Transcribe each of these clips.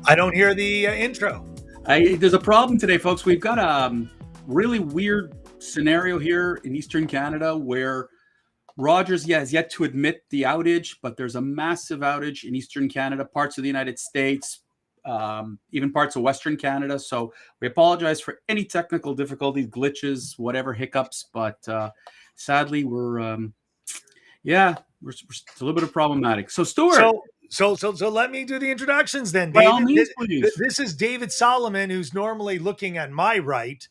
I don't hear the intro. There's a problem today, folks. We've got a really weird scenario here in Eastern Canada where Rogers has yet to admit the outage, but there's a massive outage in Eastern Canada, parts of the United States, even parts of Western Canada. So we apologize for any technical difficulties, glitches, whatever hiccups. But sadly, it's a little bit of problematic. So Stuart, So let me do the introductions then, by all David. means, please. This is David Solomon, who's normally looking at my right,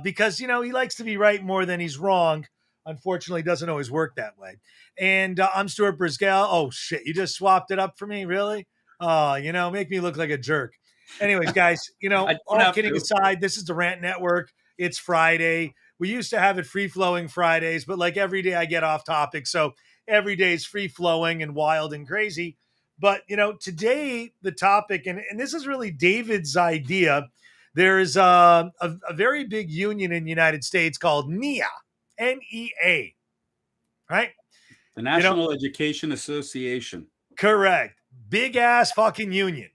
because he likes to be right more than he's wrong. Unfortunately, doesn't always work that way. And I'm Stuart Brisgel. Oh shit, you just swapped it up for me, really? Oh, make me look like a jerk. Anyways, guys, I don't all have kidding to. aside, this is the Rant Network. It's Friday. We used to have it free flowing Fridays, but like every day I get off topic, so every day is free flowing and wild and crazy. But today the topic, and this is really David's idea. There is a very big union in the United States called NEA, NEA, right? The National Education Association. Correct. Big ass fucking union.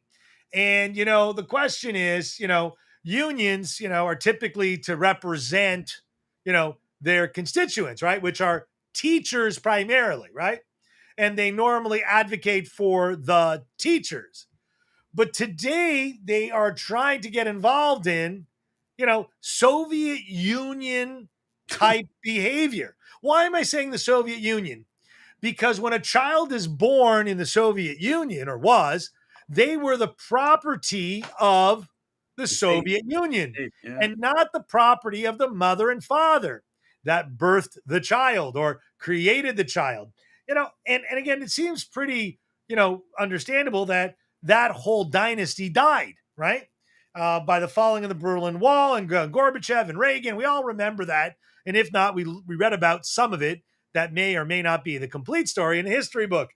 And the question is, unions, are typically to represent, their constituents, right? Which are teachers primarily, right? And they normally advocate for the teachers. But today they are trying to get involved in, Soviet Union type behavior. Why am I saying the Soviet Union? Because when a child is born in the Soviet Union, or was, they were the property of the Soviet Union and not the property of the mother and father that birthed the child or created the child. And again, it seems pretty, understandable that whole dynasty died, right? By the falling of the Berlin Wall and Gorbachev and Reagan. We all remember that. And if not, we read about some of it that may or may not be the complete story in a history book,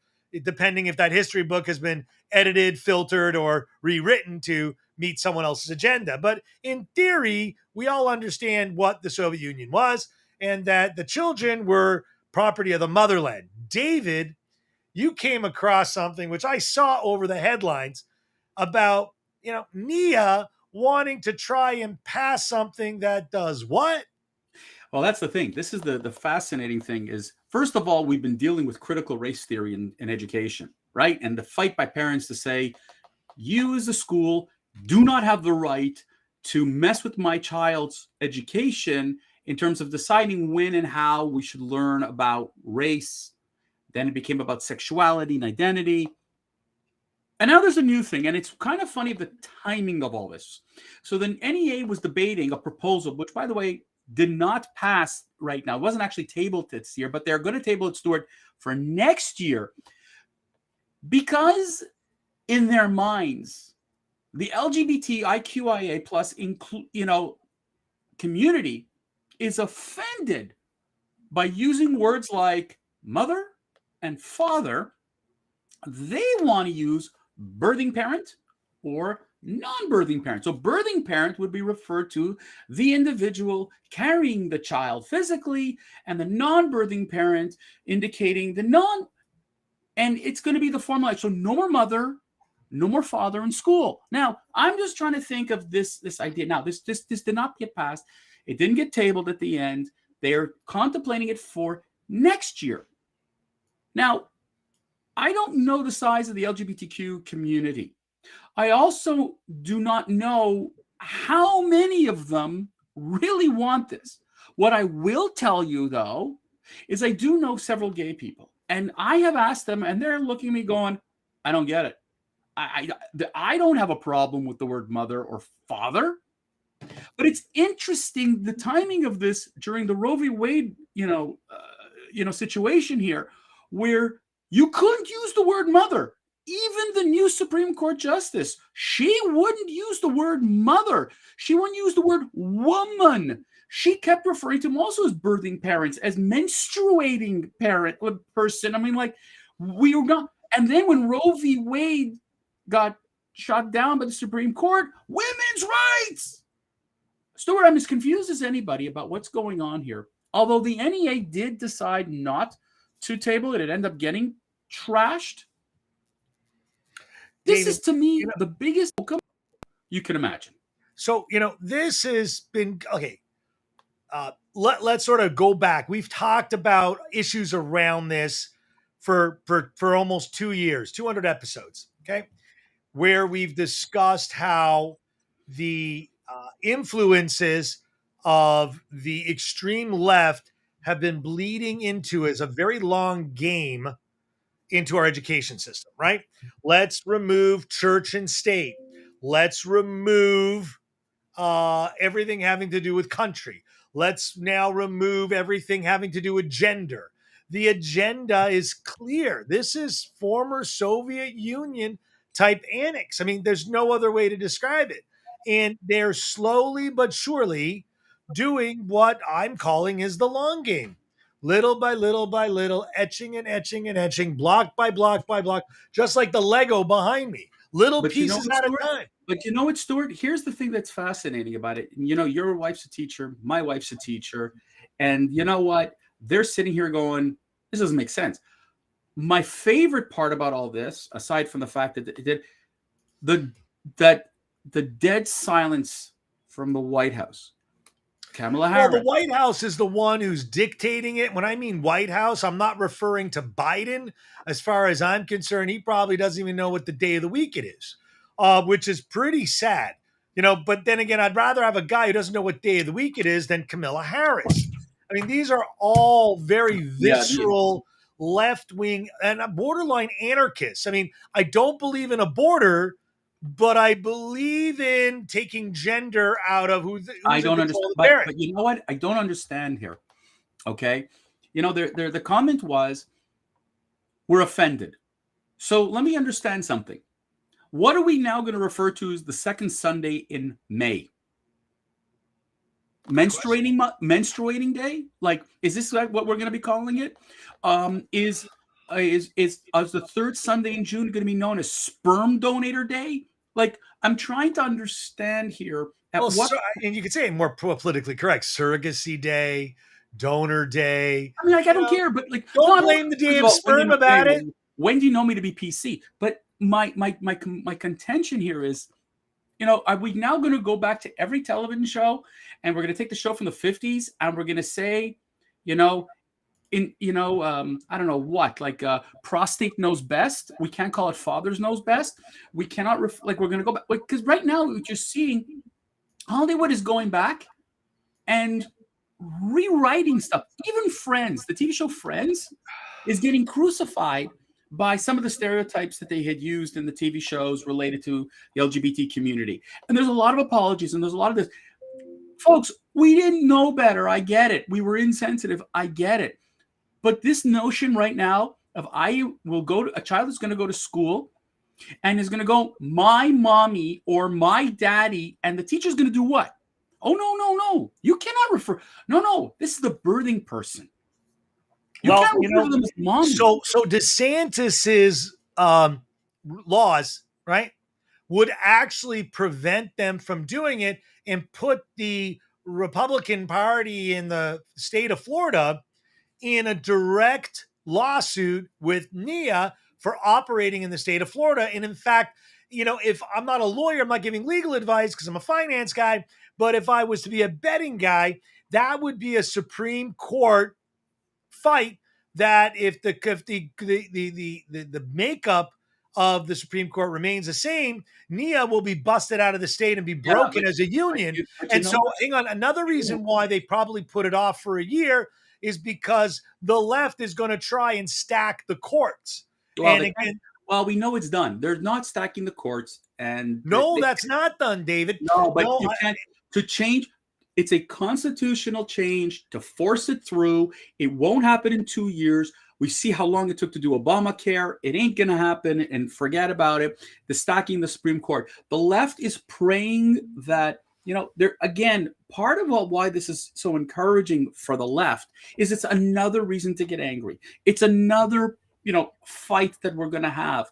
depending if that history book has been edited, filtered, or rewritten to meet someone else's agenda. But in theory, we all understand what the Soviet Union was and that the children were property of the motherland. David, you came across something which I saw over the headlines about, NEA wanting to try and pass something that does what? Well, that's the thing. This is the fascinating thing is, first of all, we've been dealing with critical race theory in education, right? And the fight by parents to say, you as a school do not have the right to mess with my child's education in terms of deciding when and how we should learn about race. Then it became about sexuality and identity. And now there's a new thing, and it's kind of funny the timing of all this. So the NEA was debating a proposal, which, by the way, did not pass right now. It wasn't actually tabled this year, but they're going to table it, Stuart, for next year. Because in their minds, the LGBTQIA plus community is offended by using words like mother and father. They want to use birthing parent or non-birthing parent. So birthing parent would be referred to the individual carrying the child physically, and the non-birthing parent indicating the non. And it's going to be the formula. So no more mother, no more father in school. Now, I'm just trying to think of this idea. Now, this did not get passed. It didn't get tabled at the end. They're contemplating it for next year. Now, I don't know the size of the LGBTQ community. I also do not know how many of them really want this. What I will tell you, though, is I do know several gay people. And I have asked them, and they're looking at me going, I don't get it. I don't have a problem with the word mother or father. But it's interesting, the timing of this during the Roe v. Wade, situation here, where you couldn't use the word mother. Even the new Supreme Court justice, she wouldn't use the word mother. She wouldn't use the word woman. She kept referring to them also as birthing parents, as menstruating person. I mean, like, we were not. And then when Roe v. Wade got shot down by the Supreme Court, women's rights. Stuart, I'm as confused as anybody about what's going on here. Although the NEA did decide not to table it, it ended up getting trashed. This David, is, to me, you know, the biggest outcome you can imagine. so this has been okay. Let's sort of go back. We've talked about issues around this for almost 2 years, 200 episodes. Okay, where we've discussed how the influences of the extreme left have been bleeding into as a very long game into our education system, right? Let's remove church and state. Let's remove everything having to do with country. Let's now remove everything having to do with gender. The agenda is clear. This is former Soviet Union type annex. I mean, there's no other way to describe it. And they're slowly but surely doing what I'm calling is the long game. Little by little by little, etching and etching and etching, block by block by block, just like the Lego behind me, little But you know pieces what, at a Stuart? time. But you know what, Stuart? Here's the thing that's fascinating about it. Your wife's a teacher, my wife's a teacher, and you know what? They're sitting here going, "This doesn't make sense." My favorite part about all this, aside from the fact that it did the that the dead silence from the White House, Kamala Well, the Harris. White House is the one who's dictating it. When I mean White House, I'm not referring to Biden. As far as I'm concerned, he probably doesn't even know what the day of the week it is, which is pretty sad. But then again, I'd rather have a guy who doesn't know what day of the week it is than Kamala Harris. I mean, these are all very Yeah, visceral left wing and borderline anarchists. I mean, I don't believe in a border, but I believe in taking gender out of who's I in don't control understand, of the parent. but you know what? I don't understand here. Okay, the comment was, "We're offended." So let me understand something. What are we now going to refer to as the second Sunday in May? Menstruating day? Like, is this like what we're going to be calling it? Is the third Sunday in June going to be known as Sperm Donator Day? Like, I'm trying to understand here at Well, what. and you could say it more politically correct: surrogacy day, donor day. I mean, like, I don't care, but like, no, Don't I don't. blame the First of damn all, sperm about it. when do you know me to be PC? But my contention here is, are we now going to go back to every television show and we're going to take the show from the 50s and we're going to say, I don't know what, like prostate knows best. We can't call it father's knows best. We cannot we're going to go back, because right now what you're seeing, Hollywood is going back and rewriting stuff. Even Friends, the TV show Friends, is getting crucified by some of the stereotypes that they had used in the TV shows related to the LGBT community. And there's a lot of apologies and there's a lot of this. Folks, we didn't know better. I get it. We were insensitive. I get it. But this notion right now of a child is going to go to school and is going to go, my mommy or my daddy, and the teacher's going to do what? Oh, no. You cannot refer. No. This is the birthing person. You can't refer to them as mommy. So DeSantis's laws, right, would actually prevent them from doing it and put the Republican Party in the state of Florida in a direct lawsuit with NIA for operating in the state of Florida. And in fact, if I'm not a lawyer, I'm not giving legal advice because I'm a finance guy. But if I was to be a betting guy, that would be a Supreme Court fight. That if the makeup of the Supreme Court remains the same, NIA will be busted out of the state and be broken as a union. And so, hang on, another reason why they probably put it off for a year is because the left is going to try and stack the courts. Well, we know it's done. They're not stacking the courts, and that's not done, David. No, but you can't to change. It's a constitutional change to force it through. It won't happen in 2 years. We see how long it took to do Obamacare. It ain't going to happen, and forget about it. The stacking the Supreme Court. The left is praying that, again, part of why this is so encouraging for the left is it's another reason to get angry. It's another, fight that we're going to have.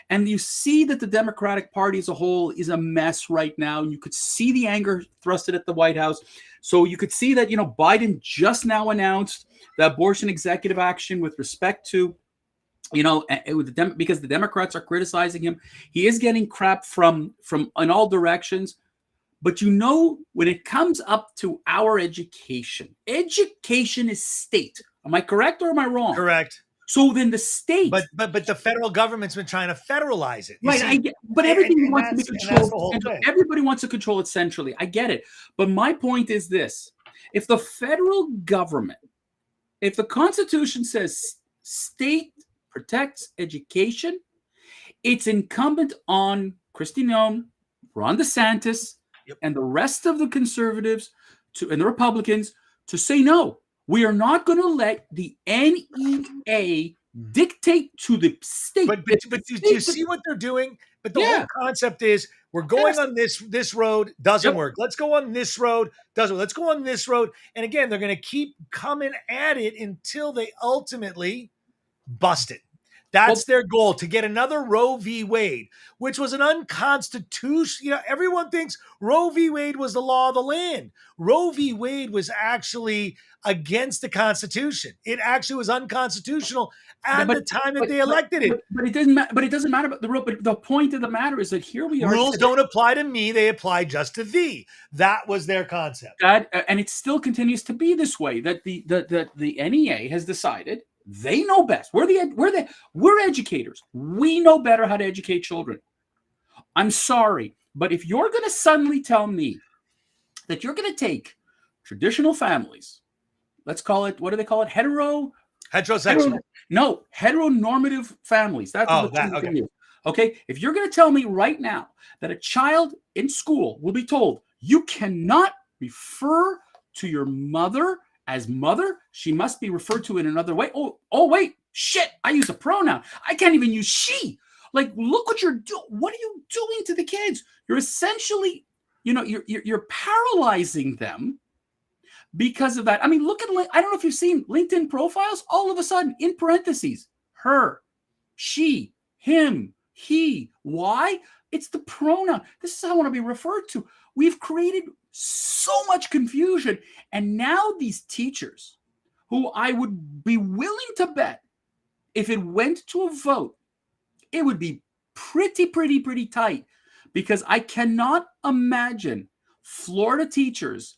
And you see that the Democratic Party as a whole is a mess right now. You could see the anger thrusted at the White House. So you could see that, Biden just now announced the abortion executive action with respect to because the Democrats are criticizing him. He is getting crap from in all directions. But when it comes up to our education is state. Am I correct or am I wrong? Correct. So then the state, but the federal government's been trying to federalize it. You right? see, but everything wants to be that's controlled. the whole thing. Everybody wants to control it centrally. I get it. But my point is this: if the federal government, if the Constitution says state protects education, it's incumbent on Kristi Noem, Ron DeSantis, and the rest of the conservatives and the Republicans to say no. We are not going to let the NEA dictate to the state. But do you see what they're doing? But the whole concept is we're going on this road, doesn't work. Let's go on this road, doesn't work. Let's go on this road. And again, they're going to keep coming at it until they ultimately bust it. That's their goal, to get another Roe v. Wade, which was an unconstitutional. Everyone thinks Roe v. Wade was the law of the land. Roe v. Wade was actually against the Constitution. It actually was unconstitutional at the time that they elected it. But it doesn't matter. But it doesn't matter about the rule. But the point of the matter is that here we are. Rules don't apply to me; they apply just to thee. That was their concept. And it still continues to be this way. That the NEA has decided. They know best. We're educators. We know better how to educate children. I'm sorry, but if you're going to suddenly tell me that you're going to take traditional families, let's call it, what do they call it? Heterosexual. Heteronormative families. That's okay. Okay. If you're going to tell me right now that a child in school will be told you cannot refer to your mother as mother, she must be referred to in another way. Oh, wait, shit! I use a pronoun. I can't even use she. Like, look what you're doing. What are you doing to the kids? You're essentially, you're paralyzing them because of that. I mean, look at. I don't know if you've seen LinkedIn profiles. All of a sudden, in parentheses, her, she, him, he. Why? It's the pronoun. This is how I want to be referred to. We've created so much confusion. And now these teachers, who I would be willing to bet, if it went to a vote, it would be pretty tight, because I cannot imagine Florida teachers,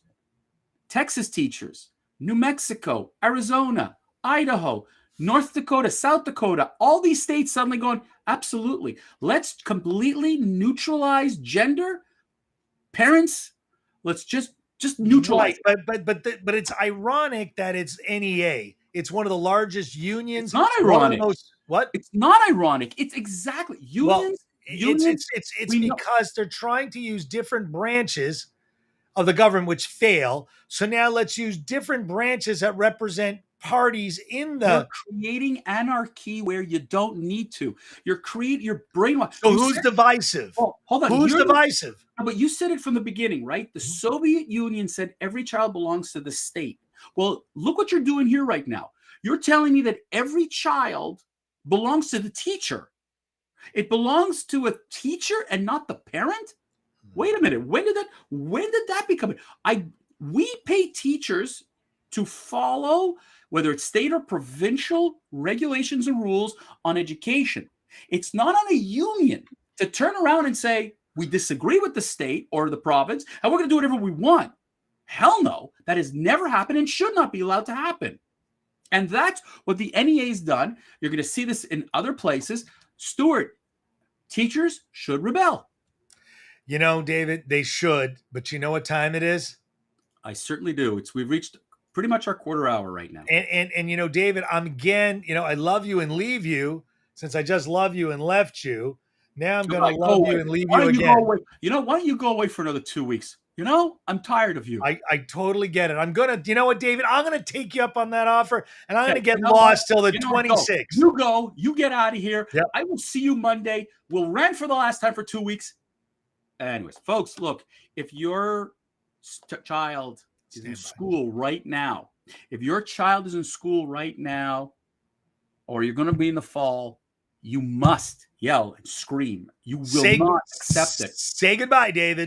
Texas teachers, New Mexico, Arizona, Idaho, North Dakota, South Dakota, all these states suddenly going, absolutely, let's completely neutralize gender. Parents, let's just neutralize. Right, but it's ironic that it's NEA. It's one of the largest unions. It's not ironic. What? It's not ironic. It's exactly unions. It's because they're trying to use different branches of the government which fail. So now let's use different branches that represent parties in the. You're creating anarchy where you don't need to. You're brainwashed. So who's divisive? Hold on. Who's divisive? But you said it from the beginning, right? The Soviet Union said every child belongs to the state. Well, look what you're doing here right now. You're telling me that every child belongs to the teacher. It belongs to a teacher and not the parent? Wait a minute. When did that become it? We pay teachers to follow, whether it's state or provincial regulations and rules on education. It's not on a union to turn around and say, we disagree with the state or the province, and we're going to do whatever we want. Hell no. That has never happened and should not be allowed to happen. And that's what the NEA has done. You're going to see this in other places. Stuart, teachers should rebel. David, they should. But you know what time it is? I certainly do. We've reached pretty much our quarter hour right now. And David, I'm again, I love you and leave you, since I just love you and left you. Now I'm going to love you and leave you again. Why don't you go away for another 2 weeks? I'm tired of you. I totally get it. I'm going to, you know what, David? I'm going to take you up on that offer, and I'm going to get lost till the 26th. You go. You get out of here. Yep. I will see you Monday. We'll rant for the last time for 2 weeks. Anyways, folks, look, if your child is in school right now, or you're going to be in the fall, you must yell and scream. You will not accept it. Say goodbye, David.